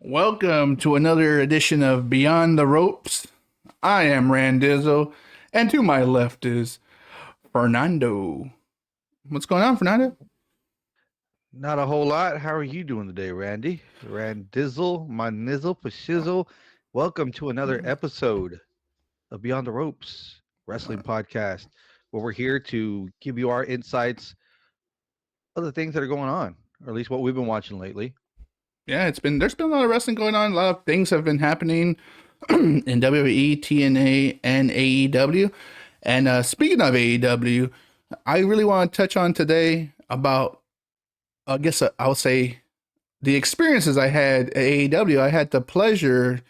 Welcome to another edition of Beyond the Ropes. I am Randizzle, and to my left is Fernando. What's going on, Fernando? Not a whole lot. How are you doing today, Randy? Randizzle, my nizzle, shizzle. Welcome to another episode of Beyond the Ropes Wrestling Podcast, where we're here to give you our insights of the things that are going on, or at least what we've been watching lately. Yeah, there's been a lot of wrestling going on. A lot of things have been happening in WWE, TNA, and AEW. And speaking of AEW, I really want to touch on today about, I guess I would say, the experiences I had at AEW. I had the pleasure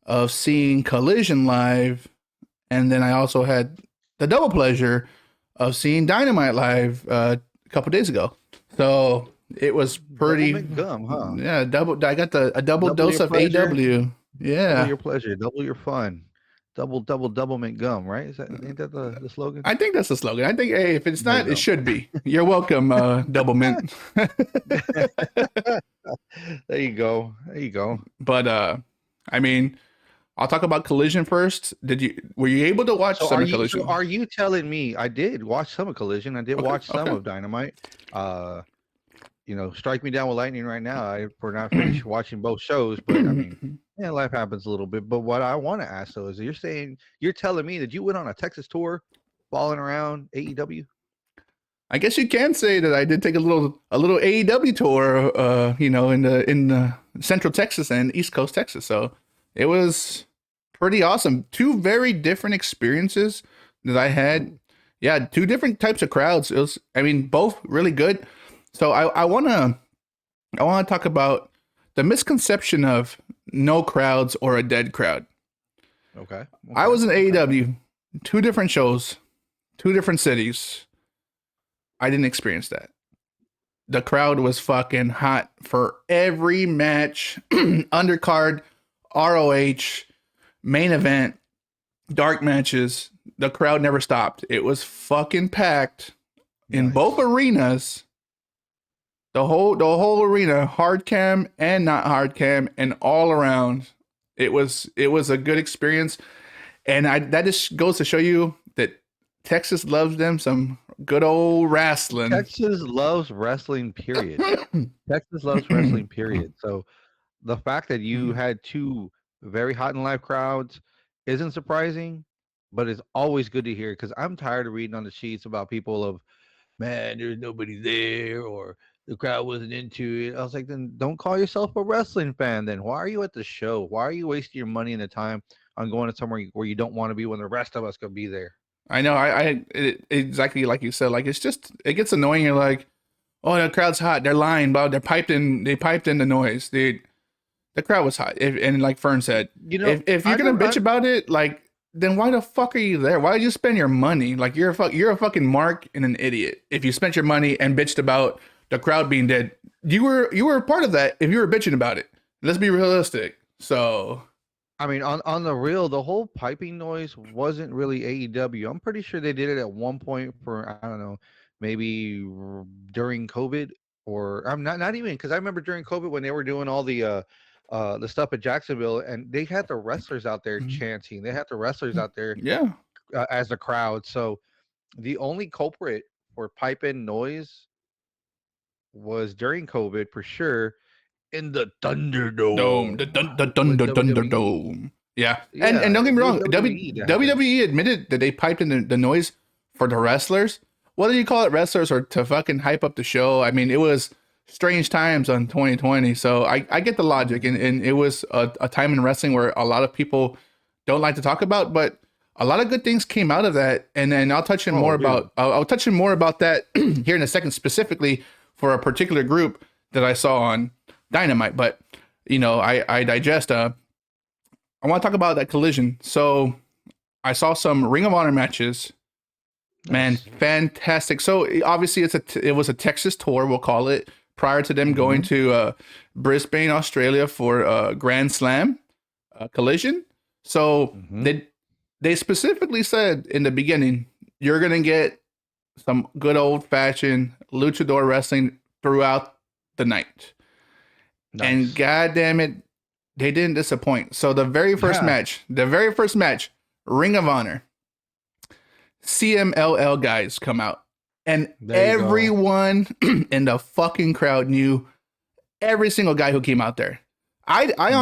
of seeing Collision live, and then I also had the double pleasure of seeing Dynamite live a couple days ago. So it was Double pretty, mint gum, huh? yeah. Double. I got a double Double dose your of pleasure, AW. double Yeah, your pleasure, double your fun. Double mint gum, right? Ain't that the slogan? I think that's the slogan. I think, hey, if it's There you not, it go. should be. You're welcome, Double Mint. There you go. There you go. But I mean, I'll talk about Collision first. Were you able to watch So some are of you so Collision? are you telling me I did watch some of Collision? I did Okay, watch some okay. of Dynamite. Uh strike me down with lightning right now. We're not finished watching both shows, but I mean, yeah, life happens a little bit. But what I want to ask though is you're telling me that you went on a Texas tour following around AEW? I guess you can say that I did take a little AEW tour, in the Central Texas and East Coast Texas. So it was pretty awesome. Two very different experiences that I had. Ooh, Yeah, two different types of crowds. It was, I mean, both really good. So I wanna talk about the misconception of no crowds or a dead crowd. okay. I Okay. was in Okay. AEW, two different shows, two different cities. I didn't experience that. The crowd was fucking hot for every match, undercard, ROH, main event, dark matches. The crowd never stopped. It was fucking packed in both Nice. arenas. The whole arena, hard cam and not hard cam, and all around. It was a good experience, and that just goes to show you that Texas loves them some good old wrestling. Texas loves wrestling, period. Texas loves wrestling, period. So the fact that you had two very hot and live crowds isn't surprising, but it's always good to hear because I'm tired of reading on the sheets about people of, man, there's nobody there or the crowd wasn't into it. I was like, then don't call yourself a wrestling fan. Then why are you at the show? Why are you wasting your money and the time on going to somewhere where you don't want to be when the rest of us could be there? I know. Exactly like you said. Like it gets annoying. You're like, oh, the crowd's hot. They're lying, but they're piped in. They piped in the noise. The crowd was hot. And like Fern said, You know, if you're I gonna never, bitch about it, like then why the fuck are you there? Why did you spend your money? Like you're a fucking mark and an idiot. If you spent your money and bitched about the crowd being dead, you were a part of that. If you were bitching about it, let's be realistic. So I mean, on the real, the whole piping noise wasn't really AEW. I'm pretty sure they did it at one point for I don't know, maybe during COVID or I'm not even because I remember during COVID when they were doing all the stuff at Jacksonville and they had the wrestlers out there chanting. They had the wrestlers out there yeah, as a crowd. So the only culprit for piping noise was during COVID for sure in the dome, Thunderdome the with thunder WWE. dome. Yeah, and Yeah, don't get me it was wrong, WWE that had it. WWE admitted that they piped in the noise for the wrestlers. Whether you call it wrestlers or to fucking hype up the show, I mean, it was strange times on 2020. So I get the logic, Mhm. and it was a time in wrestling where a lot of people don't like to talk about, but a lot of good things came out of that. And then Oh, dude. I'll touch in more about that here in a second, specifically for a particular group that I saw on Dynamite. But I digest. I want to talk about that Collision. So I saw some Ring of Honor matches. Man, Nice. fantastic. So obviously it was a Texas tour, we'll call it, prior to them going Mhm. to Brisbane, Australia for Grand Slam Collision. So Mhm. they specifically said in the beginning, you're gonna get some good old fashioned luchador wrestling throughout the night. And Nice. god damn it, They didn't disappoint. So the very first Yeah, match, Ring of Honor, CMLL guys come out, and there you go. everyone in the fucking crowd knew every single guy who came out there. Hmm. I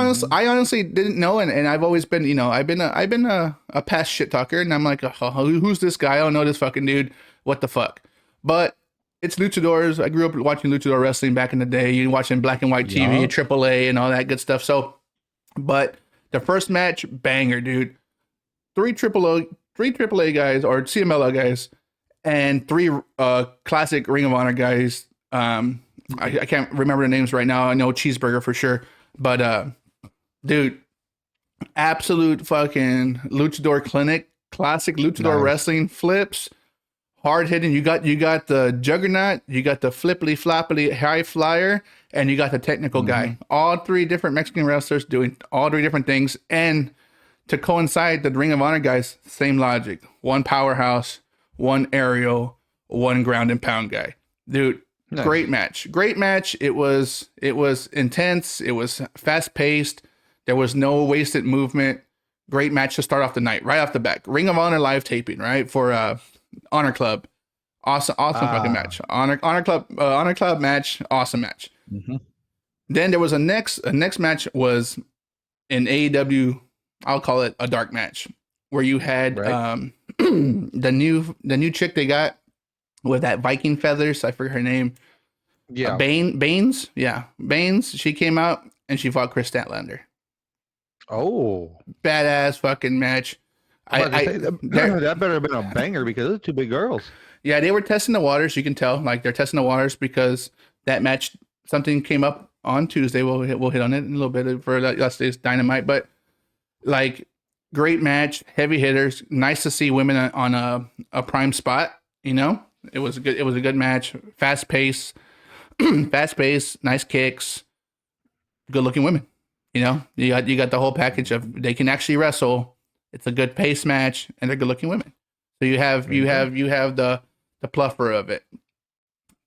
honestly didn't know, and I've always been, I've been a past shit talker, and I'm like, oh, who's this guy? I don't know this fucking dude. What the fuck? But it's luchadors. I grew up watching luchador wrestling back in the day. You watching black and white TV, Yup. AAA, and all that good stuff. So, but the first match, banger, dude. Three AAA guys or CMLL guys, and three classic Ring of Honor guys. I can't remember the names right now. I know Cheeseburger for sure, but dude, absolute fucking luchador clinic, classic luchador Nice. wrestling flips, hard hitting. You got the juggernaut, you got the flippity floppity high flyer, and you got the technical Hmm. guy. All three different Mexican wrestlers doing all three different things, and to coincide the Ring of Honor guys, same logic. One powerhouse, one aerial, one ground and pound guy. Dude, great Nice. match. Great match. It was intense. It was fast paced. There was no wasted movement. Great match to start off the night, right off the back. Ring of Honor live taping, right? For Honor Club. Awesome fucking Ah. match. Honor Club match, awesome match. Hmm. Then there was a next match was in AEW, I'll call it a dark match, where you had Right. the new chick they got with that Viking feathers. I forget her name. Yeah. Baines, yeah, Baines. She came out and she fought Chris Statlander. Oh, Badass fucking match. I'm about to say that, There, that better have been a banger because those are two big girls. yeah, they were testing the waters. You can tell, like they're testing the waters because that match something came up on Tuesday. We'll hit on it in a little bit for last day's Dynamite, but like great match, heavy hitters. Nice to see women on a prime spot. You know, it was a good match. Fast pace, fast pace, nice kicks, good looking women. You know, you got the whole package of they can actually wrestle. It's a good pace match, and they're good looking women. So There you go. you have the pluffer of it,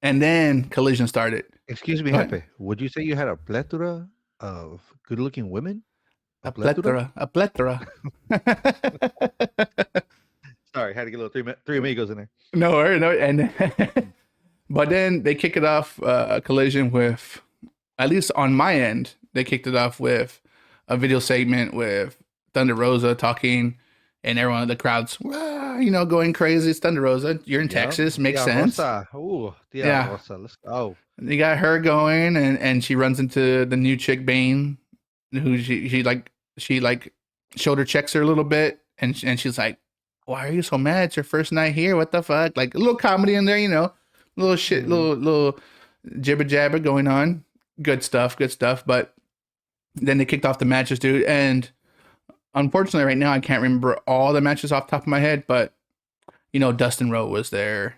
and then Collision started. Excuse me, Go ahead. Jefe. Would you say you had a plethora of good-looking women? A A plethora? plethora, a plethora. Sorry, had to get a little three amigos in there. No, and but then they kick it off a collision with, at least on my end, they kicked it off with a video segment with Thunder Rosa talking, and everyone in the crowd's going crazy. It's Thunder Rosa. You're in Yep. Texas, makes Tia sense. Rosa. Ooh, Tia Yeah, Rosa. Let's go. you got her going, and she runs into the new chick Bane, who she like shoulder checks her a little bit, and she's like, "Why are you so mad? It's your first night here. What the fuck?" Like a little comedy in there, little shit, Hmm. little jibber jabber going on. Good stuff, good stuff. But then they kicked off the matches, dude. And unfortunately, right now I can't remember all the matches off the top of my head. But Dustin Rowe was there.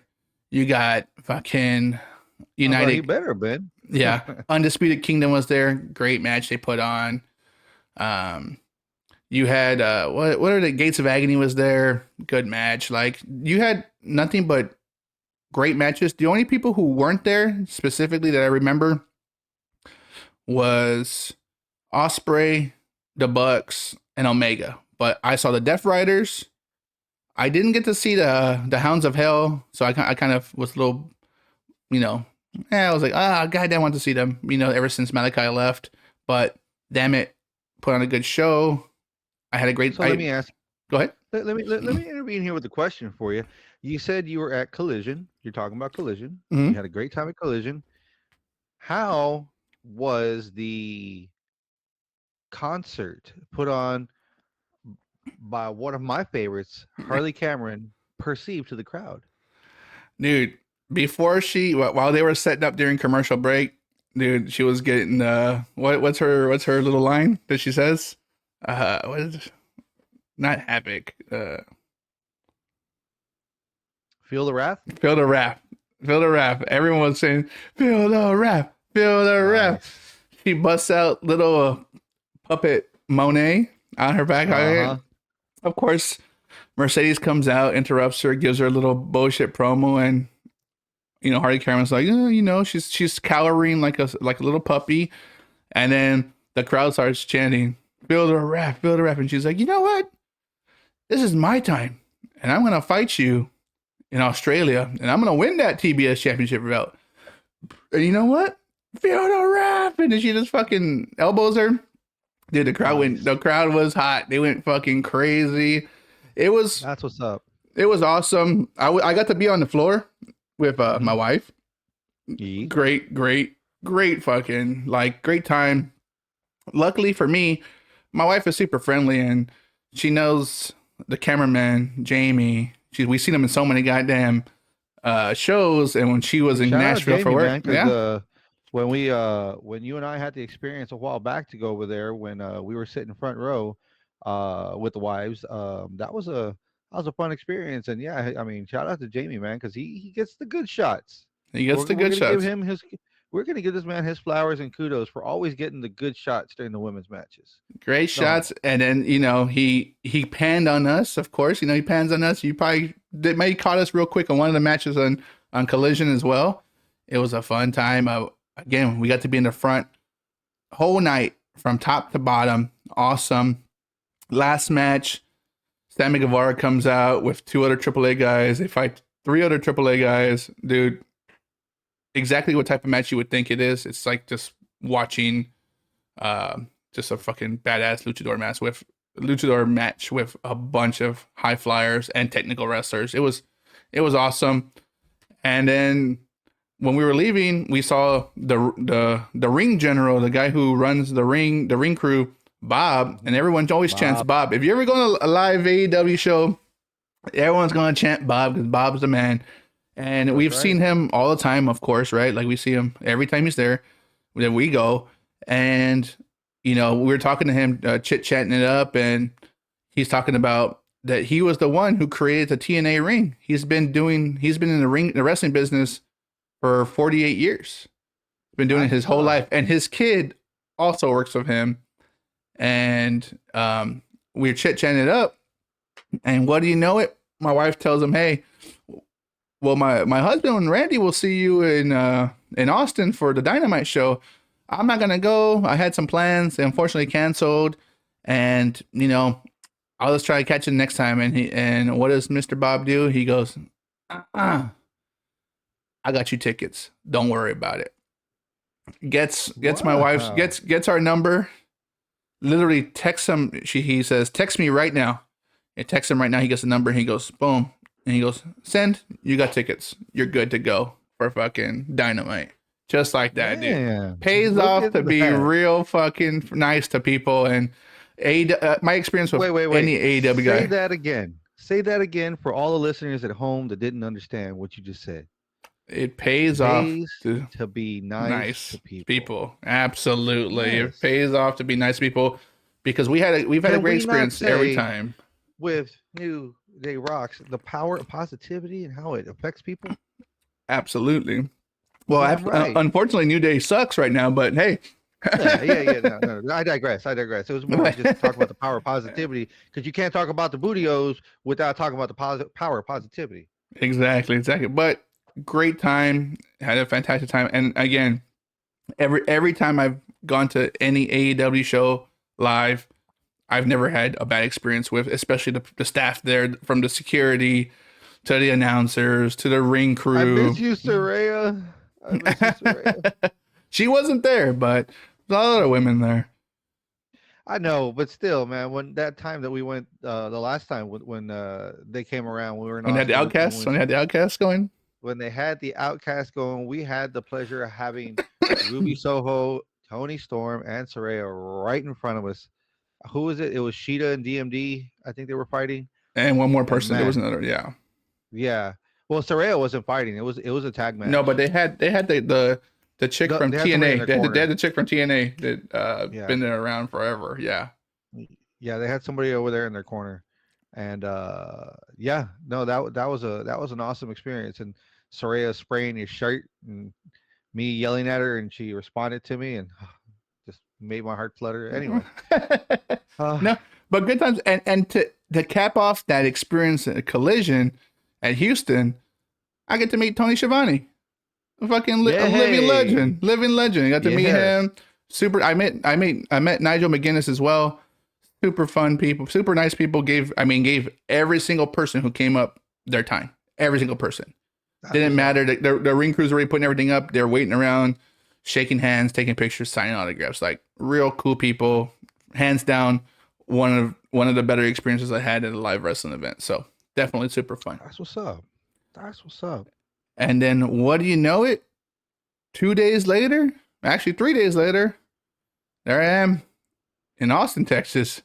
You got fucking I was like, he United, better have been. yeah. Undisputed Kingdom was there. Great match they put on. Um, you had what are the Gates of Agony was there. Good match. Like you had nothing but great matches. The only people who weren't there specifically that I remember was Osprey, the Bucks, and Omega. But I saw the Death Riders. I didn't get to see the Hounds of Hell, so I kind of was a little, you know, I was like, God, I want to see them. Ever since Malachi left, but damn it, put on a good show. I had a great. So let me ask. Go ahead. Let me intervene here with a question for you. You said you were at Collision. You're talking about Collision. You Mm-hmm. had a great time at Collision. How was the concert put on by one of my favorites, Harley Cameron, perceived to the crowd? Dude, before while they were setting up during commercial break, dude, she was getting what's her little line that she says? What is it? Not havoc. Feel the wrath? Feel the rap. Feel the rap. Everyone was saying, feel the rap. Feel the rap. Nice. She busts out little puppet Monet on her back. Uh-huh. Of course, Mercedes comes out, interrupts her, gives her a little bullshit promo, and Harley Cameron's like, she's cowering like a little puppy, and then the crowd starts chanting, "Build a ref, build a ref," and she's like, "You know what? This is my time, and I'm gonna fight you in Australia, and I'm gonna win that TBS championship belt." And you know what? Build a ref, and then she just fucking elbows her. Dude, the crowd went. The crowd was hot. They went fucking crazy. That's what's up. It was awesome. I got to be on the floor with my wife. Yeet. Great fucking like great time. Luckily for me, my wife is super friendly and she knows the cameraman Jamie. We've seen him in so many goddamn shows, and when she was in Shout out Nashville Jamie, for work, man, when you and I had the experience a while back to go over there when we were sitting front row with the wives, that was a fun experience. And yeah, I mean, shout out to Jamie, man, because he gets the good shots. he gets the good We're gonna shots. give him his. We're gonna give this man his flowers and kudos for always getting the good shots during the women's matches. Great shots, and then he panned on us. Of course, he pans on us. You probably may caught us real quick on one of the matches on Collision as well. It was a fun time. Again, we got to be in the front whole night from top to bottom. Awesome. Last match, Sammy Guevara comes out with 2 other AAA guys. They fight 3 other AAA guys. Dude, exactly what type of match you would think it is. It's like just watching just a fucking badass luchador match with a bunch of high flyers and technical wrestlers. It was awesome. And then when we were leaving, we saw the ring general, the guy who runs the ring crew, Bob, and everyone always chants Bob. If you ever go to a live AEW show, everyone's gonna chant Bob because Bob's the man. And we've seen him all the time, of course, right? Like we see him every time he's there. Then we go, and we were talking to him, chit-chatting it up, and he's talking about that he was the one who created the TNA ring. He's been in the wrestling business for 48 years. Been doing it his whole life, and his kid also works with him. And we're chit-chatting it up, and what do you know it? My wife tells him, "Hey, well, my husband and Randy will see you in Austin for the Dynamite show. I'm not gonna go. I had some plans, they unfortunately canceled, and I'll just try to catch it next time." And what does Mr. Bob do? He goes, I got you tickets. Don't worry about it. Gets my wife's gets our number. Literally texts him. He says, "Text me right now." It texts him right now. He gets the number. And he goes, boom. And he goes, "Send. You got tickets. You're good to go for fucking Dynamite." Just like that, dude. Pays off to be real fucking nice to people. And my experience with any AEW guy. Say that again for all the listeners at home that didn't understand what you just said. It pays off to be nice to people. Absolutely. Yes. It pays off to be nice to people because we've had a great experience every time. With New Day Rocks, the power of positivity and how it affects people. Absolutely. Well, unfortunately, New Day sucks right now, but hey. No. I digress. It was more just to talk about the power of positivity because you can't talk about the bootios without talking about the power of positivity. Exactly. But great time. Had a fantastic time. And again, every time I've gone to any AEW show live, I've never had a bad experience with, especially the staff there, from the security to the announcers to the ring crew. I miss you, Saraya. She wasn't there, but there's a lot of women there. I know, but still, man. When that time that we went, the last time when they came around, we were in. When they had the Outcasts. When they had the Outcasts going. When they had the Outcasts going, we had the pleasure of having Ruby Soho, Tony Storm, and Saraya right in front of us. Who was it? It was Sheeta and DMD. I think they were fighting. And one more person. There was another. Yeah. Yeah. Well, Saraya wasn't fighting. It was a tag match. No, but they had the chick from TNA. They had the chick from TNA that been there around forever. Yeah. Yeah, they had somebody over there in their corner, and that was an awesome experience. And Saraya spraying his shirt and me yelling at her, and she responded to me and just made my heart flutter. Anyway, no, but good times. And to cap off that experience at Collision at Houston, I get to meet Tony Schiavone, a fucking living legend. I got to meet him. Super. I met Nigel McGuinness as well. Super fun people, super nice people. Gave every single person who came up their time. Every single person. That's Didn't what's up. matter. The ring crews were already putting everything up. They're waiting around, shaking hands, taking pictures, signing autographs. Like real cool people. Hands down, one of the better experiences I had at a live wrestling event. So definitely super fun. That's what's up. That's what's up. And then what do you know it? 2 days later, actually 3 days later, there I am in Austin, Texas,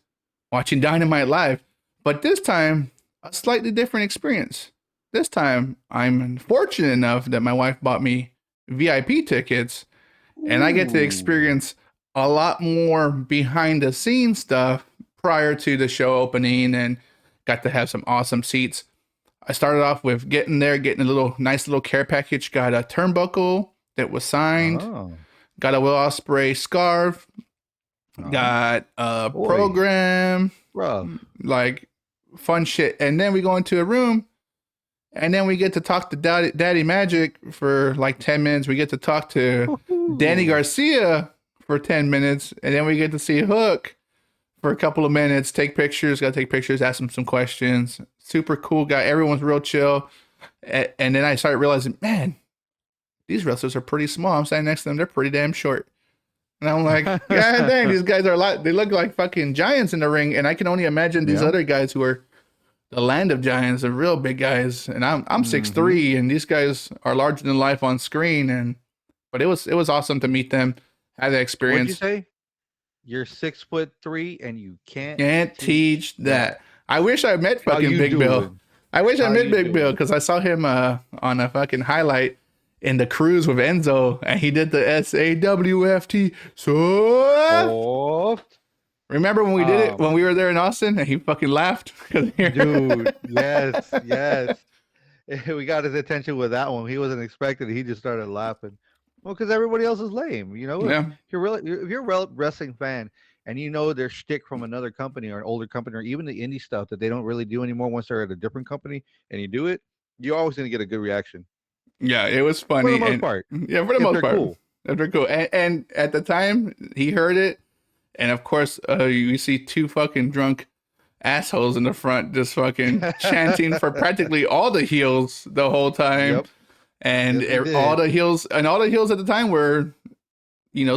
watching Dynamite live. But this time, a slightly different experience. This time, I'm fortunate enough that my wife bought me VIP tickets, and I get to Ooh. experience a lot more behind the scenes stuff prior to the show opening, and got to have some awesome seats. I started off with getting a nice little care package. Got a turnbuckle that was signed. Oh. Got a Will Ospreay scarf. Got a Boy. program, Bro. like fun shit. And then we go into a room, and then we get to talk to Daddy Magic for like 10 minutes. We get to talk to Danny Garcia for 10 minutes, and then we get to see Hook for a couple of minutes, take pictures, ask him some questions. Super cool guy. Everyone's real chill. And then I started realizing, man, these wrestlers are pretty small. I'm standing next to them. They're pretty damn short. And I'm like, God dang, these guys are they look like fucking giants in the ring. And I can only imagine these other guys who are the land of giants, the real big guys. And I'm 6'3", and these guys are larger than life on screen. But it was awesome to meet them, have that experience. What'd you say? You're 6'3" and you Can't teach that. I wish I met How fucking you Big Bill. doing? I wish I How met you Big Bill doing? because I saw him on a fucking highlight in the cruise with Enzo, and he did the SAWFT. So Oh, remember when we did it when we were there in Austin, and he fucking laughed? dude, yes. We got his attention with that one. He wasn't expecting it. He just started laughing. Well, because everybody else is lame, you know. Yeah. If you're a wrestling fan and you know their shtick from another company or an older company or even the indie stuff that they don't really do anymore once they're at a different company, and you do it, you're always gonna get a good reaction. Yeah, it was funny. For the most part. Yeah, for the If most they're part. cool. If they're cool. And at the time, he heard it. And of course, you see two fucking drunk assholes in the front just fucking chanting for practically all the heels the whole time. Yep. And Yes, they all did. the heels at the time were,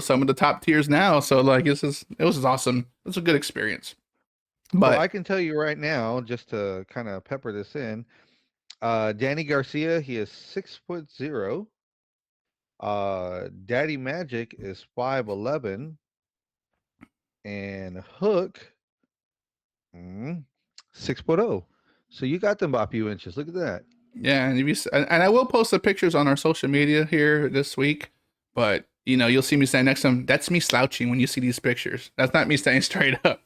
some of the top tiers now. So like it was awesome. It was a good experience. But Well, I can tell you right now, just to kind of pepper this in, Danny Garcia, he is 6'0". Daddy Magic is 5'11", and Hook, 6'0". So you got them by a few inches. Look at that. yeah, and and I will post the pictures on our social media here this week. But you'll see me standing next to them. That's me slouching when you see these pictures. That's not me standing straight up.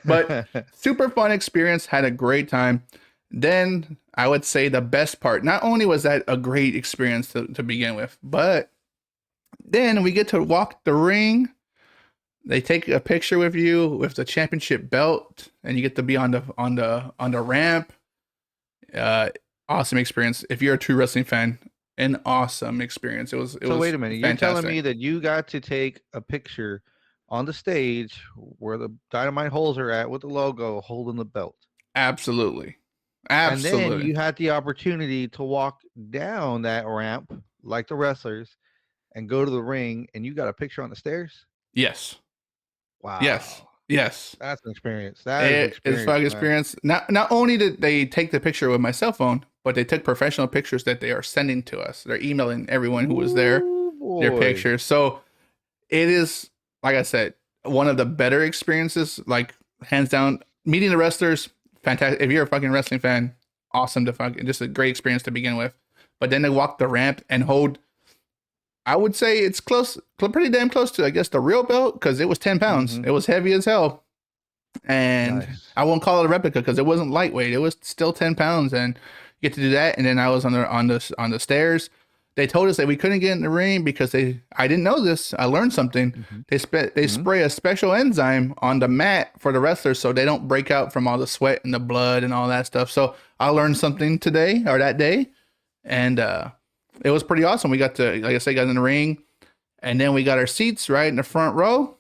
But super fun experience. Had a great time. Then I would say the best part. Not only was that a great experience to begin with, but then we get to walk the ring. They take a picture with you with the championship belt, and you get to be on the ramp. Awesome experience. If you're a true wrestling fan, an awesome experience. It was. So wait a minute. Fantastic. You're telling me that you got to take a picture on the stage where the Dynamite holes are at with the logo holding the belt. Absolutely. And then you had the opportunity to walk down that ramp like the wrestlers and go to the ring, and you got a picture on the stairs? Yes. Wow. Yes. That's an experience. That is an experience. It's fucking experience. Not only did they take the picture with my cell phone, but they took professional pictures that they are sending to us. They're emailing everyone who was there their pictures. So it is, like I said, one of the better experiences, like hands down. Meeting the wrestlers, fantastic. If you're a fucking wrestling fan, awesome to fucking, just a great experience to begin with. But then they walk the ramp and hold, I would say it's pretty damn close to, I guess, the real belt, because it was 10 pounds. It was heavy as hell. And nice. I won't call it a replica because it wasn't lightweight. It was still 10 pounds, and you get to do that. And then I was on the stairs. They told us that we couldn't get in the ring because I didn't know this. I learned something. They spray a special enzyme on the mat for the wrestlers so they don't break out from all the sweat and the blood and all that stuff. So I learned something today or that day, and it was pretty awesome. We got to, like I said, got in the ring, And then we got our seats right in the front row.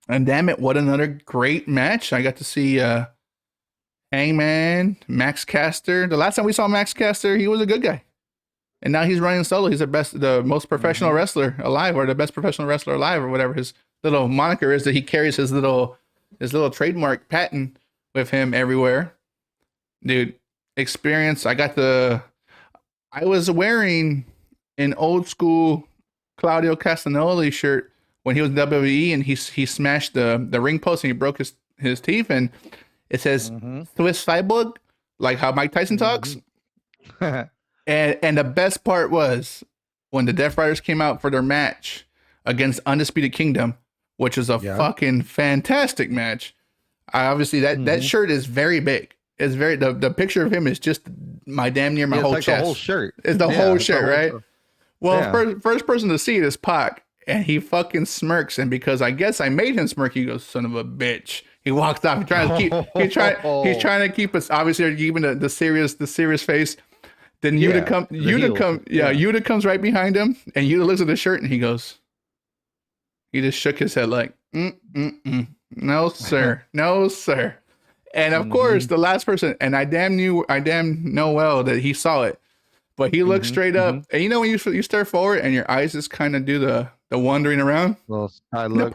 And damn it, what another great match. I got to see Hangman, Max Caster. The last time we saw Max Caster, he was a good guy. And now he's running solo. He's the most professional wrestler alive, or the best professional wrestler alive, or whatever his little moniker is that he carries his little trademark patent with him everywhere. Dude, experience. I was wearing an old school Claudio Castagnoli shirt when he was in WWE, and he smashed the ring post and he broke his teeth, and it says Swiss Cyborg, like how Mike Tyson talks. And the best part was when the Death Riders came out for their match against Undisputed Kingdom, which was a fucking fantastic match. Obviously that shirt is very big. It's very the picture of him is just damn near my whole chest. The whole shirt. It's the whole shirt, right? Well, first person to see it is Pac, and he fucking smirks, and because I guess I made him smirk, he goes, "Son of a bitch." He walks off. He's trying to keep us, obviously, even the serious face. Then Yuta comes right behind him, and Yuta looks at the shirt and he goes, he just shook his head like, no sir, no sir. And of course, the last person, and I damn know well that he saw it, but he looked straight up, and you know when you stare forward and your eyes just kind of do the wandering around, little side look.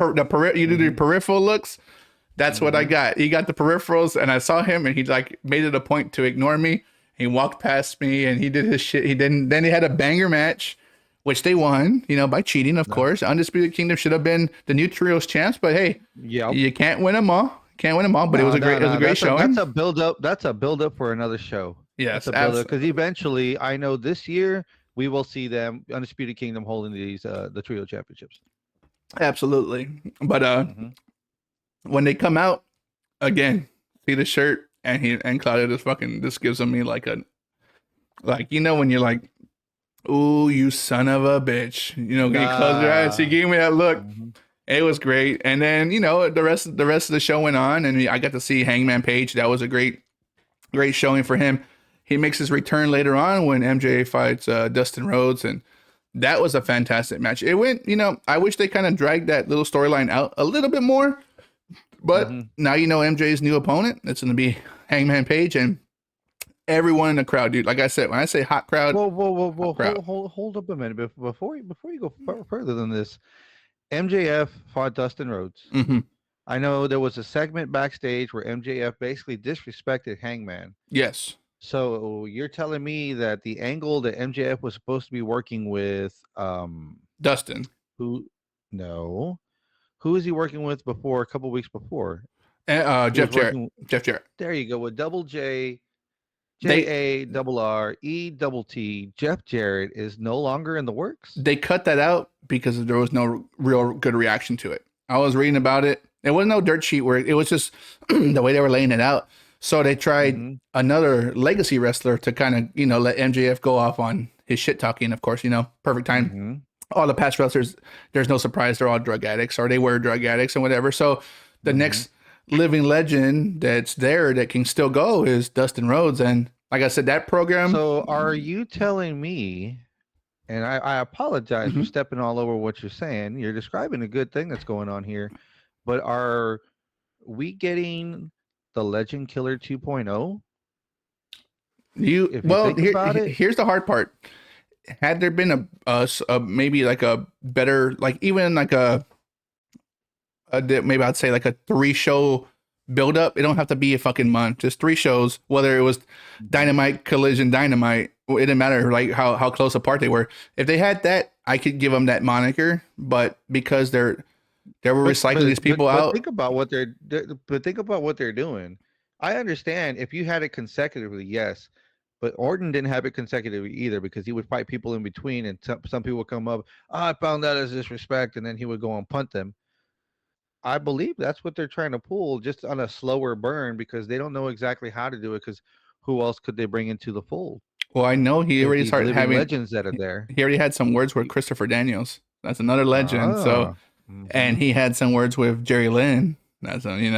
You do the peripheral looks. That's what I got. He got the peripherals, and I saw him, and he like made it a point to ignore me. He walked past me and he did his shit. Then he had a banger match, which they won, by cheating, of course. Undisputed Kingdom should have been the new trios champs, but hey, you can't win them all. But it was a great showing. That's a build up. That's a build up for another show. Yes, because eventually, I know this year we will see them Undisputed Kingdom holding these the trio championships. Absolutely, but when they come out again, see the shirt. And Claudio just gives me when you're like, ooh, you son of a bitch, you close your eyes. He gave me that look. It was great. And then the rest of the show went on, and I got to see Hangman Page. That was a great showing for him. He makes his return later on when MJ fights Dustin Rhodes, and that was a fantastic match. It went, I wish they kind of dragged that little storyline out a little bit more. But now MJ's new opponent. It's going to be Hangman Page, and everyone in the crowd, dude. Like I said, when I say hot crowd, hold up a minute before you go further than this. MJF fought Dustin Rhodes. I know there was a segment backstage where MJF basically disrespected Hangman. Yes. So you're telling me that the angle that MJF was supposed to be working with Dustin, no. Who is he working with before, a couple weeks before? Jeff Jarrett. Jeff Jarrett. There you go, with double J, JARRETT. Jeff Jarrett is no longer in the works? They cut that out because there was no real good reaction to it. I was reading about it. There was no dirt sheet where it was just the way they were laying it out. So they tried another legacy wrestler to kind of, let MJF go off on his shit talking, of course, perfect time. All the past wrestlers, there's no surprise, they're all drug addicts, or they were drug addicts and whatever. So the next living legend that's there that can still go is Dustin Rhodes. And like I said, that program. So are you telling me, and I apologize for stepping all over what you're saying, you're describing a good thing that's going on here, but are we getting the Legend Killer 2.0? Here's the hard part. Had there been a maybe like a better, like even like maybe I'd say like a 3-show build up. It don't have to be a fucking month, just 3 shows, whether it was Dynamite, Collision, Dynamite. It didn't matter like how close apart they were. If they had that, I could give them that moniker, but because they were recycling these people out. Think about what they're doing. I understand if you had it consecutively, yes. But Orton didn't have it consecutively either, because he would fight people in between, and some people would come up, I found that as disrespect, and then he would go and punt them. I believe that's what they're trying to pull, just on a slower burn, because they don't know exactly how to do it, because who else could they bring into the fold? Well, I know he already started having legends that are there. He already had some words with Christopher Daniels. That's another legend. And he had some words with Jerry Lynn. That's I think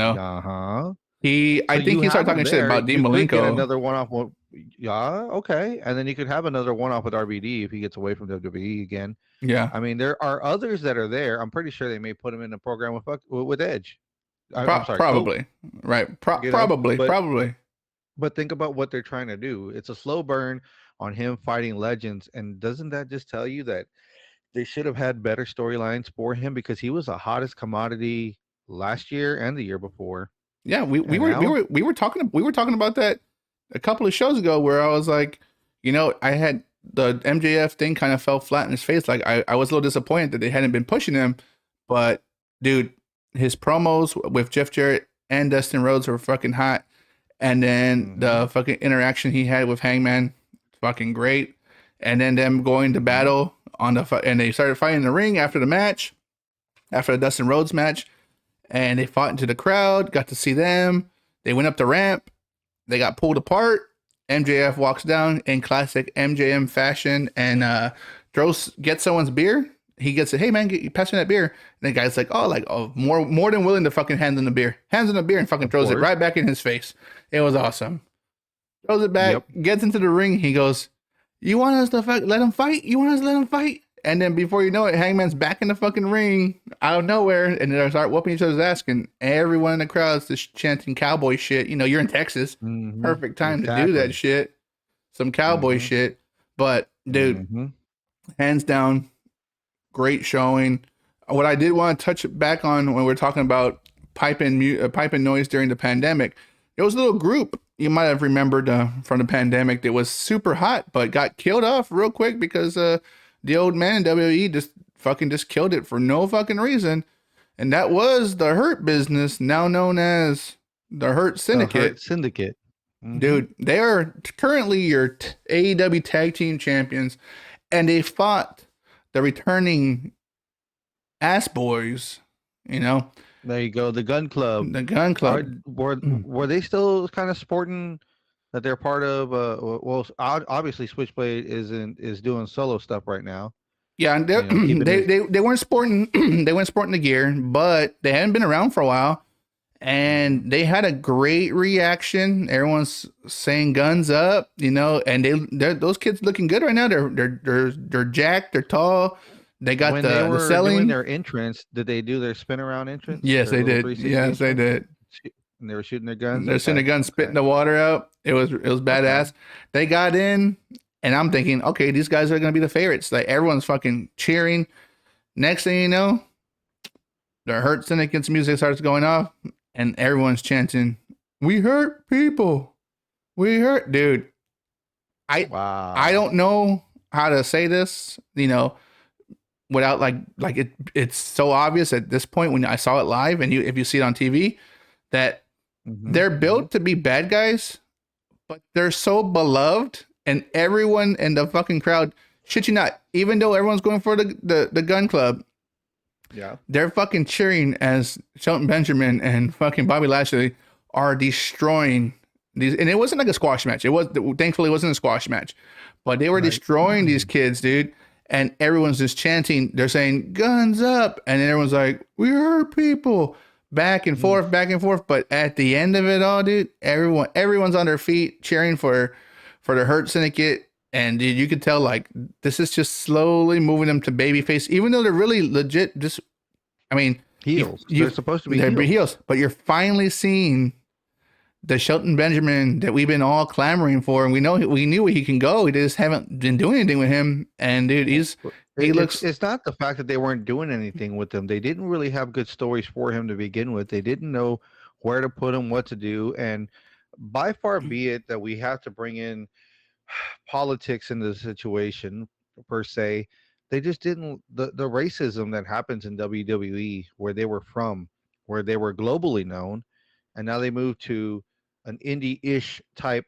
he started talking shit about Dean Malenko. Another one off. Yeah, okay. And then you could have another one-off with RBD if he gets away from WWE again. Yeah, I mean, there are others that are there. I'm pretty sure they may put him in a program with Edge. I'm sorry, Cope. probably. Right. You know, Probably. but think about what they're trying to do. It's a slow burn on him fighting legends, and doesn't that just tell you that they should have had better storylines for him because he was the hottest commodity last year and the year before, Yeah, and now. we were talking about that a couple of shows ago where I was like, I had the MJF thing kind of fell flat in his face. Like I was a little disappointed that they hadn't been pushing him, but dude, his promos with Jeff Jarrett and Dustin Rhodes were fucking hot. And then Mhm, the fucking interaction he had with Hangman, fucking great. And then them going to mhm, battle and they started fighting in the ring after the match, after the Dustin Rhodes match, and they fought into the crowd. Got to see them. They went up the ramp. They got pulled apart. MJF walks down in classic MJM fashion and gets someone's beer. He gets it. Hey man, pass me that beer. And the guy's like, more than willing to fucking hand him the beer. Hands him the beer and fucking of throws it course. right back in his face. It was awesome. Throws it back, Yep. gets into the ring. He goes, "You want us to let him fight? You want us to let him fight?" And then before you know it, Hangman's back in the fucking ring out of nowhere, and they start whooping each other's ass. And everyone in the crowd's just chanting cowboy shit. You're in Texas, Mhm. perfect time to do that Exactly. shit. Some cowboy Mhm. shit. But dude, Mhm. hands down, great showing. What I did want to touch back on when we're talking about pipe and noise during the pandemic, it was a little group you might have remembered from the pandemic that was super hot, but got killed off real quick because the old man in WWE just killed it for no fucking reason, and that was the Hurt Business, now known as the Hurt The Hurt Syndicate. Syndicate. Mhm. Dude, they are currently your AEW Tag Team Champions, and they fought the returning ass boys, you know, There you go. The Gun Club. the Gun Are Club. were they still kind of sporting that they're part of? Well, obviously Switchblade is doing solo stuff right now. Yeah, and You know, keeping his. they weren't sporting they weren't sporting the gear, but they hadn't been around for a while, Mhm. and they had a great reaction. Everyone's saying guns up, and those kids looking good right now. They're jacked, they're tall. They got When they the were doing selling. their entrance, did they do their spin around entrance, Yes, their they little did. 360 Yes, they entrance? did. And they were shooting their guns. They're seeing the Okay, gun spitting okay, the water out. It was okay. badass. They got in, and I'm thinking, okay, these guys are gonna be the favorites. Like everyone's fucking cheering. Next thing you know, the Hurt Syndicate's music starts going off, and everyone's chanting, "We hurt people. We hurt, dude." I I Wow. don't know how to say this, without like it's so obvious at this point when I saw it live, and if you see it on TV, that Mhm. they're Mhm. built to be bad guys, but they're so beloved, and everyone in the fucking crowd, shit you not, even though everyone's going for the gun club, Yeah. they're fucking cheering as Shelton Benjamin and fucking Bobby Lashley are destroying these. And it wasn't like a squash match. Thankfully it wasn't a squash match, but they were Right. destroying these kids, dude. And everyone's just chanting. They're saying guns up, and then everyone's like, "We hurt people." Back and Mm. forth, back and forth. But at the end of it all, dude, everyone's on their feet cheering for the Hurt Syndicate. And dude, you could tell like this is just slowly moving them to babyface, even though they're really legit. Just, I mean, Heels. They're you supposed to be they're heels. heels, but you're finally seeing the Shelton Benjamin that we've been all clamoring for, and we knew he can go. We just haven't been doing anything with him. And dude, he It's looks it's not the fact that they weren't doing anything with him. They didn't really have good stories for him to begin with. They didn't know where to put him, what to do, and by far be it that we have to bring in politics into the situation per se. They just didn't the racism that happens in WWE where they were from, where they were globally known, and now they moved to an indie-ish type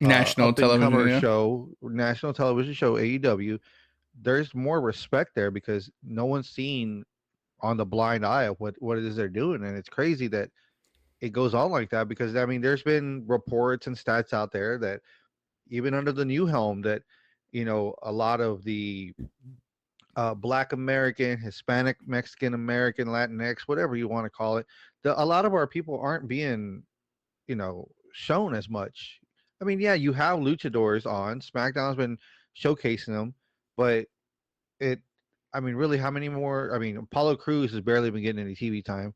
national up and television. comer Yeah, show, national television show AEW. There's more respect there because no one's seen on the blind eye of what it is they're doing, and it's crazy that it goes on like that because I mean there's been reports and stats out there that even under the new helm that a lot of the Black American, Hispanic, Mexican American, Latinx, whatever you want to call it, a lot of our people aren't being shown as much. I mean, yeah, you have luchadors on. SmackDown's been showcasing them, but it. I mean, really, how many more? I mean, Apollo Crews has barely been getting any TV time.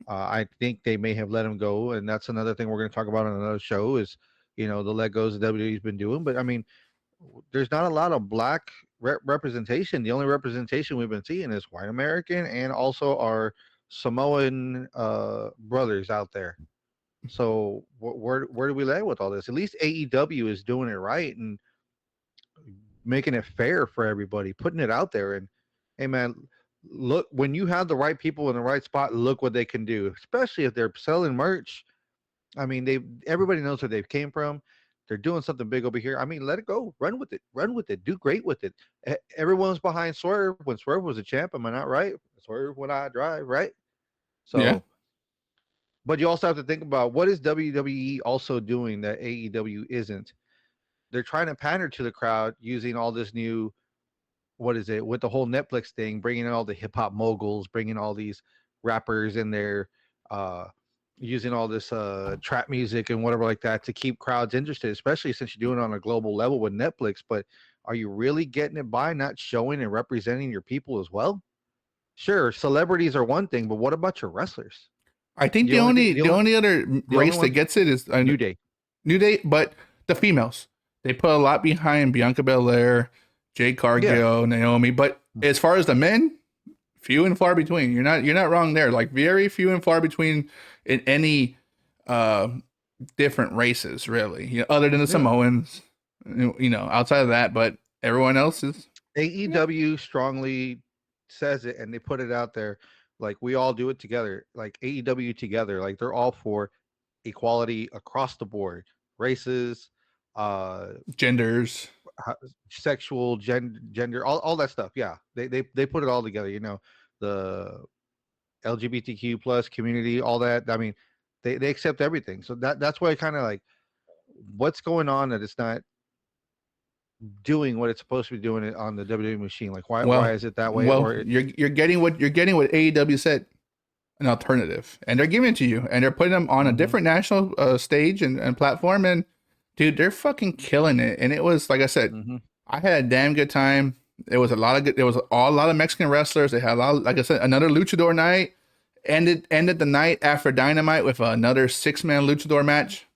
I think they may have let him go, and that's another thing we're going to talk about on another show. Is the let goes that WWE's been doing, but I mean, there's not a lot of black representation. The only representation we've been seeing is white American and also our Samoan brothers out there. So where do we lay with all this? At least AEW is doing it right and making it fair for everybody, putting it out there. And hey, man, look, when you have the right people in the right spot, look what they can do. Especially if they're selling merch. I mean, everybody knows where they came from. They're doing something big over here. I mean, let it go. Run with it. Run with it. Do great with it. Everyone's behind Swerve when Swerve was a champ. Am I not right? Swerve when I drive, right? Yeah. So, but you also have to think about what is WWE also doing that AEW isn't. They're trying to pander to the crowd using all this new, what is it, with the whole Netflix thing, bringing in all the hip hop moguls, bringing all these rappers in there, uh, using all this trap music and whatever like that to keep crowds interested, especially since you're doing it on a global level with Netflix. But are you really getting it by not showing and representing your people as well? Sure, celebrities are one thing, but what about your wrestlers? I think The only thing, the only other the only race that one, gets it is New Day. New Day, but the females. They put a lot behind Bianca Belair, Jade Yeah. Cargill, Naomi. But as far as the men, few and far between. You're not wrong there. Like very few and far between in any uh different races, really. Other than the Yeah. Samoans, outside of that, but everyone else is AEW strongly says it and they put it out there like we all do it together, like AEW together, like they're all for equality across the board, races, uh genders. sexual gender, all that stuff. Yeah. They put it all together, the LGBTQ plus community, all that. I mean, they accept everything. So that's why kind of like what's going on that it's not doing what it's supposed to be doing it on the WWE machine. Like why Well, is it that way? Or you're getting what AEW said, an alternative, and they're giving it to you, and they're putting them on a Mhm. different national stage and platform, and dude, they're fucking killing it. And it was like I said, Mhm. I had a damn good time. There was a lot of good. There was a lot of Mexican wrestlers. They had a lot, like I said, another luchador night. Ended the night after Dynamite with another 6-man luchador match.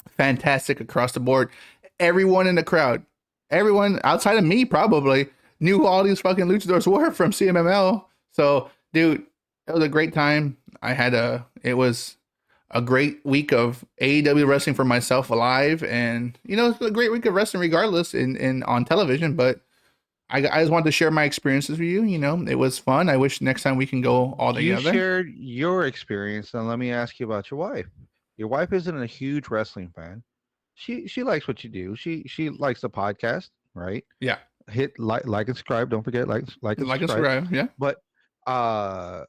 Fantastic across the board. Everyone in the crowd, everyone outside of me probably knew who all these fucking luchadors were from CMML. So, dude, it was a great time. It was a great week of AEW wrestling for myself live, and it's a great week of wrestling regardless in on television. But I just wanted to share my experiences with you. It was fun. I wish next time we can go all You together. shared your experience, and let me ask you about your wife. Your wife isn't a huge wrestling fan. She likes what you do. She likes the podcast, right? Yeah, Hit like and subscribe. Don't forget like and like and subscribe. subscribe. Yeah. But uh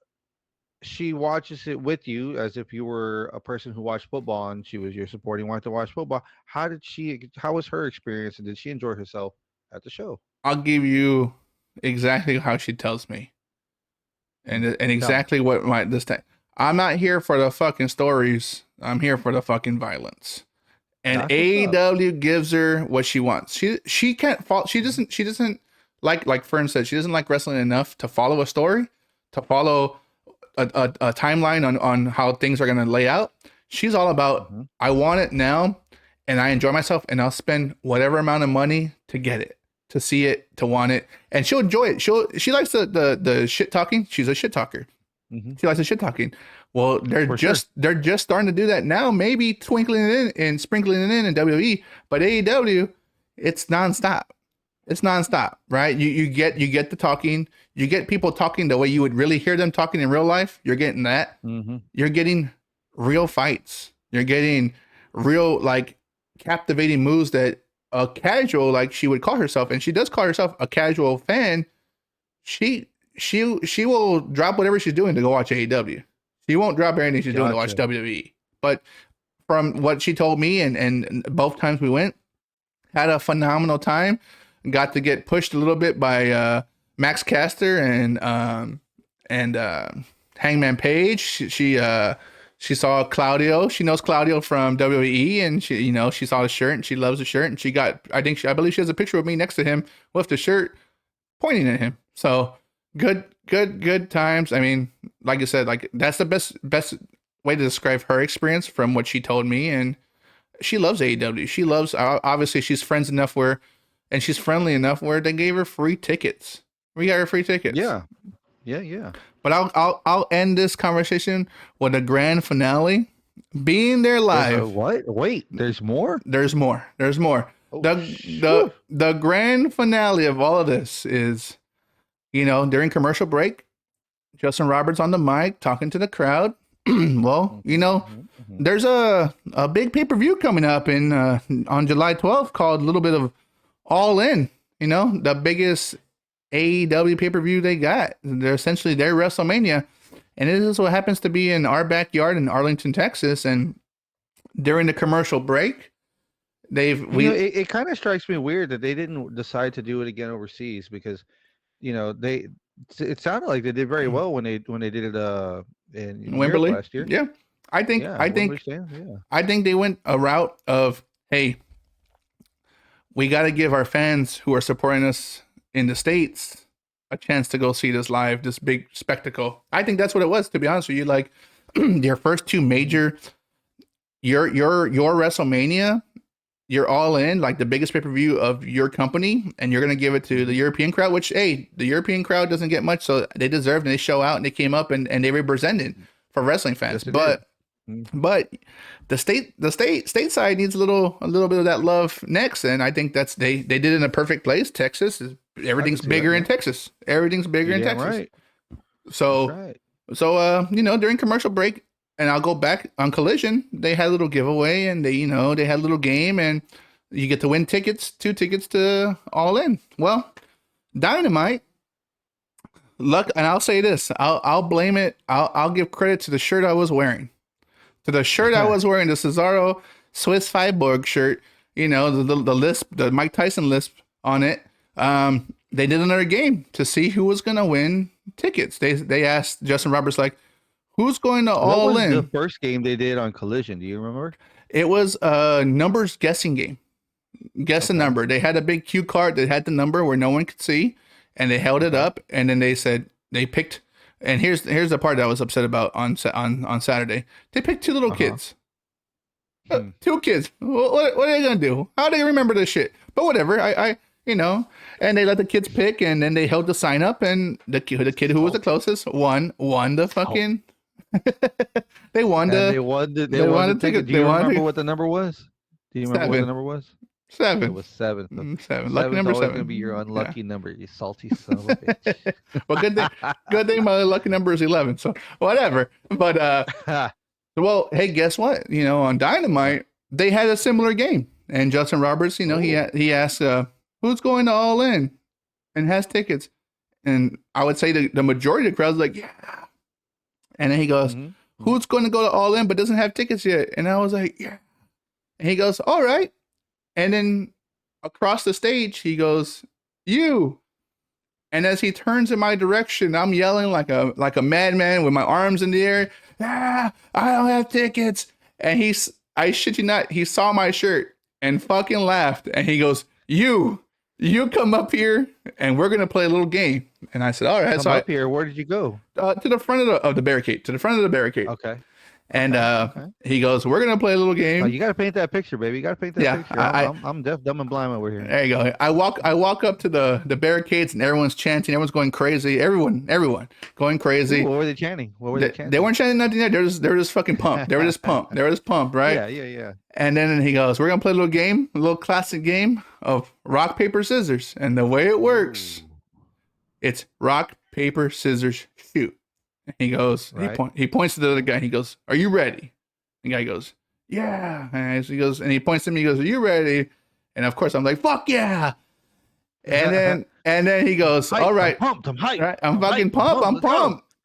she watches it with you as if you were a person who watched football and she was your supporting wife to watch football. How was her experience and did she enjoy herself at the show? I'll give you exactly how she tells me, and Tell me. exactly what my this time. I'm not here for the fucking stories. I'm here for the fucking violence. And That's what's up. AEW gives her what she wants. She can't follow. She doesn't like Fern said. She doesn't like wrestling enough to follow a story, to follow a timeline on how things are gonna lay out. She's all about Hmm. I want it now, and I enjoy myself, and I'll spend whatever amount of money to get it, to see it, to want it, and she'll enjoy it. She likes the shit talking. She's a shit talker. Hmm. She likes the shit talking. Well, For sure. they're just starting to do that now. Maybe twinkling it in and sprinkling it in WWE, but AEW, it's nonstop. It's nonstop, right? You get the talking. You get people talking the way you would really hear them talking in real life. You're getting that. Hmm. You're getting real fights. You're getting real like captivating moves that a casual, like she would call herself, and she does call herself a casual fan. She will drop whatever she's doing to go watch AEW. She won't drop anything she's doing to watch Gotcha. WWE. But from what she told me, and both times we went, had a phenomenal time. Got to get pushed a little bit by Max Caster and Hangman Page. She saw Claudio. She knows Claudio from WWE, and she saw the shirt and she loves the shirt. And she got, I believe she has a picture of me next to him with the shirt pointing at him. So good times. I mean, like I said, like that's the best way to describe her experience from what she told me. And she loves AEW. She loves, obviously she's friends enough and she's friendly enough where they gave her free tickets. We got her free tickets. Yeah. But I'll end this conversation with a grand finale. Being there live. What? Wait, there's more? There's more. Oh, The grand finale of all of this is, during commercial break, Justin Roberts on the mic talking to the crowd. Well, there's a big pay-per-view coming up on July 12th called a little bit of All In. The biggest AEW pay-per-view they got. They're essentially their WrestleMania. And this is what happens to be in our backyard in Arlington, Texas. And during the commercial break, it kind of strikes me weird that they didn't decide to do it again overseas because, it sounded like they did very well when they did it in Wembley last year. Yeah. I think they went a route of, hey, we got to give our fans who are supporting us in the States a chance to go see this live, this big spectacle. I think that's what it was, to be honest with you. Like your first two major, your WrestleMania, you're All In, like the biggest pay-per-view of your company, and you're going to give it to the European crowd, which, hey, the European crowd doesn't get much, so they deserved, and they show out, and they came up, and they represented for wrestling fans. Yes, but the stateside needs a little bit of that love next, and I think that's they did it in a perfect place. Texas is everything's bigger in Texas. Everything's bigger in Texas. Right. So during commercial break, and I'll go back on Collision, they had a little giveaway, and they had a little game, and you get to win tickets, 2 tickets to All In. Well, Dynamite. Luck, and I'll say this. I'll blame it. I'll give credit to the shirt I was wearing. To the shirt I was wearing, the Cesaro Swiss Cyborg shirt, the lisp, the Mike Tyson lisp on it. They did another game to see who was gonna win tickets. They asked Justin Roberts, like, who's going to All In? The first game they did on Collision, do you remember? It was a numbers guessing game. Guess a number. They had a big cue card that had the number where no one could see, and they held it up, and then they said they picked. And here's the part that I was upset about on Saturday. They picked 2 little kids. 2 kids. What are they gonna do? How do they remember this shit? But whatever. I and they let the kids pick, and then they held the sign up, and the kid who was the closest won the fucking. They won the ticket. Do you remember what the number was? Do you remember what the number was? 7. It was 7. 7. Lucky number 7. Gonna be your unlucky number, you salty son of a bitch. Well, good thing my lucky number is 11. So whatever. But well, hey, guess what? On Dynamite they had a similar game, and Justin Roberts, he asked, who's going to All In, and has tickets, and I would say the majority of the crowd's like, yeah. And then he goes, who's going to go to All In but doesn't have tickets yet? And I was like, yeah. And he goes, all right. And then across the stage, he goes, you. And as he turns in my direction, I'm yelling like a madman with my arms in the air. I don't have tickets. And I shit you not, he saw my shirt and fucking laughed. And he goes, you come up here and we're going to play a little game. And I said, all right. Come up here. Where did you go? To the front of the barricade. To the front of the barricade. Okay. And he goes, we're going to play a little game. Oh, you got to paint that picture, baby. You got to paint that picture. I'm deaf, dumb, and blind over here. There you go. I walk up to the barricades, and everyone's chanting. Everyone's going crazy. Everyone going crazy. Ooh, what were they chanting? They weren't chanting nothing yet. They were just fucking pumped. They were just pumped, right? Yeah. And then he goes, we're going to play a little game, a little classic game of rock, paper, scissors. And the way it works, it's rock, paper, scissors, shoot. He goes, right. He points to the other guy. And he goes, are you ready? The guy goes, yeah. And he points to me. He goes, are you ready? And of course, I'm like, fuck yeah. And then he goes, all right. I'm pumped. I'm hyped. Right? I'm fucking pumped. I'm pumped.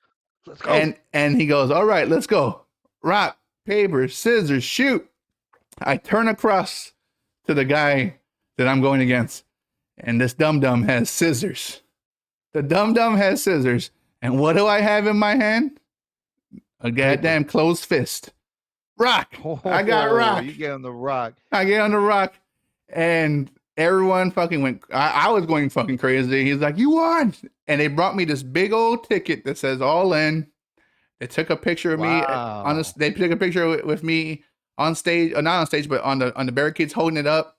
Let's go. And he goes, all right, let's go. Rock, paper, scissors, shoot. I turn across to the guy that I'm going against. And this dum-dum has scissors. The dum-dum has scissors. And what do I have in my hand? A goddamn closed fist. Rock. I got Rock. You gave him the Rock. I get on the Rock, and everyone fucking went. I was going fucking crazy. He's like, "You won!" And they brought me this big old ticket that says "All In." They took a picture of me on this. They took a picture with me on stage, or not on stage, but on the barricades, holding it up.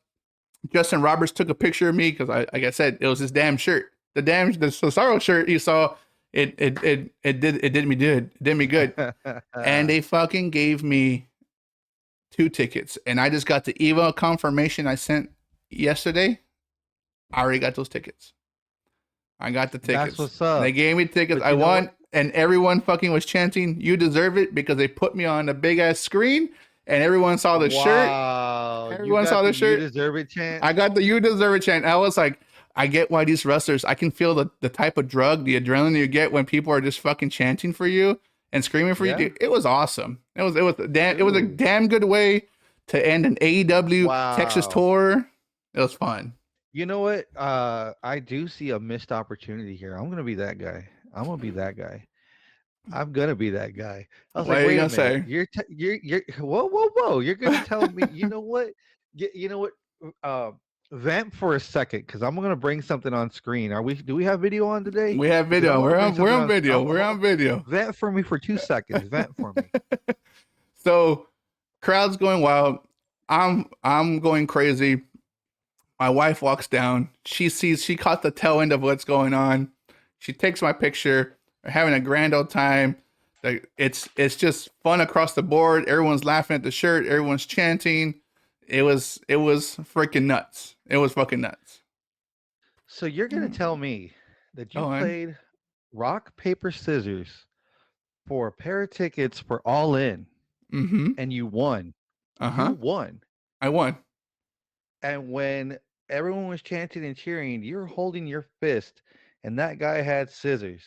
Justin Roberts took a picture of me because, like I said, it was his damn shirt. The Cesaro shirt you saw. It did me good. It did me good. And they fucking gave me 2 tickets, and I just got the email confirmation I sent yesterday. I already got those tickets. I got the tickets. That's what's up. They gave me tickets. I won, and everyone fucking was chanting, "You deserve it," because they put me on a big ass screen, and everyone saw the shirt. Everyone saw the shirt. You deserve it chant. I got the "You deserve it" chant. I was like, I get why these wrestlers. I can feel the type of drug, the adrenaline you get when people are just fucking chanting for you and screaming for you. Dude, it was awesome. It was a damn good way to end an AEW Texas tour. It was fun. You know what? I do see a missed opportunity here. I'm gonna be that guy. I'm gonna be that guy. I was What like, are wait you a gonna minute. say? You're whoa. You're gonna tell me, you know what? You know what? Vamp for a second, because I'm gonna bring something on screen. Do we have video on today? We have video. We're on video. We're on video. Vamp for me for 2 seconds. Vamp for me. So, crowd's going wild. I'm going crazy. My wife walks down. She caught the tail end of what's going on. She takes my picture. We're having a grand old time. It's just fun across the board. Everyone's laughing at the shirt. Everyone's chanting. It was freaking nuts. It was fucking nuts. So you're gonna tell me that you played rock, paper, scissors for a pair of tickets for All In, and you won. You won. I won. And when everyone was chanting and cheering, you're holding your fist, and that guy had scissors.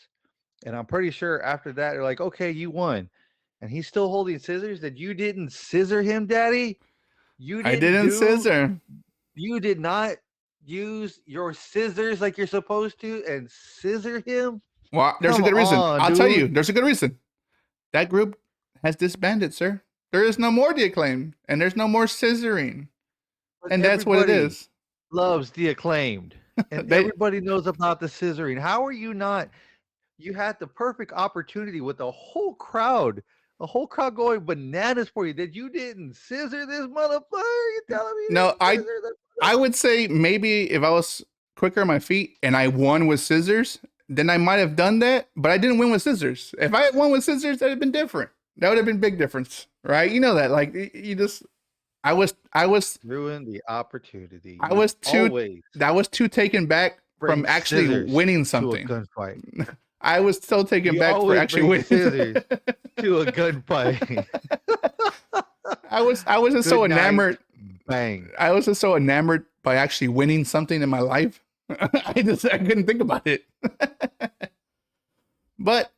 And I'm pretty sure after that, they're like, "Okay, you won," and he's still holding scissors. That you didn't scissor him, Daddy. I didn't scissor. You did not use your scissors like you're supposed to and scissor him. Well, there's a good reason. I'll tell you. There's a good reason. That group has disbanded, sir. There is no more The Acclaimed, and there's no more scissoring. And that's what it is. Loves The Acclaimed. And everybody knows about the scissoring. How are you not? You had the perfect opportunity with the whole crowd going bananas for you, that you didn't scissor this motherfucker. You telling me? No, I would say maybe if I was quicker on my feet and I won with scissors, then I might have done that, but I didn't win with scissors. If I had won with scissors, that'd have been different. That would have been a big difference, right? You know that. Like, you just, I was ruined the opportunity. I was too taken back from actually winning something. To a gunfight. I was still taken back for actually winning scissors to a gunfight. I was just so enamored. Bang. I was just so enamored by actually winning something in my life. I couldn't think about it. But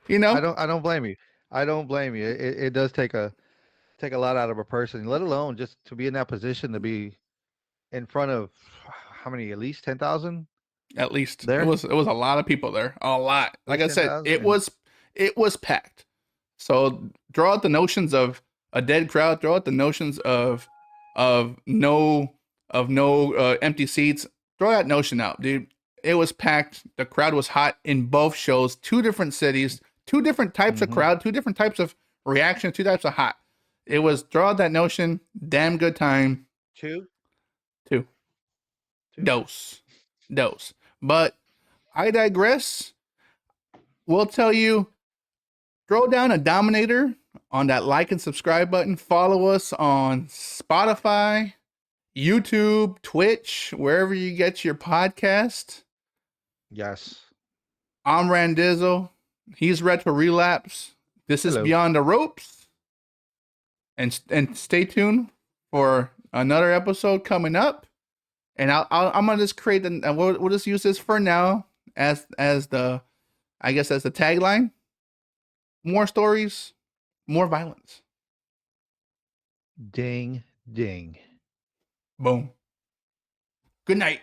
you know, I don't blame you. I don't blame you. It does take a lot out of a person, let alone just to be in that position, to be in front of how many, at least 10,000? At least there. It was a lot of people there. A lot. Like I said, it was packed. So draw out the notions of a dead crowd. Draw out the notions of no empty seats. Throw that notion out, dude. It was packed. The crowd was hot in both shows. 2 different cities, 2 different types of crowd, 2 different types of reaction, 2 types of hot. It was draw out that notion. Damn good time. 2. Dose. But I digress. We'll tell you, throw down a Dominator on that like and subscribe button. Follow us on Spotify, YouTube, Twitch, wherever you get your podcast. Yes. I'm Randizzle. He's Retro Relapse. This is Beyond the Ropes. And stay tuned for another episode coming up. And I'm gonna just create and we'll just use this for now as the tagline. More stories, more violence. Ding ding. Boom. Good night.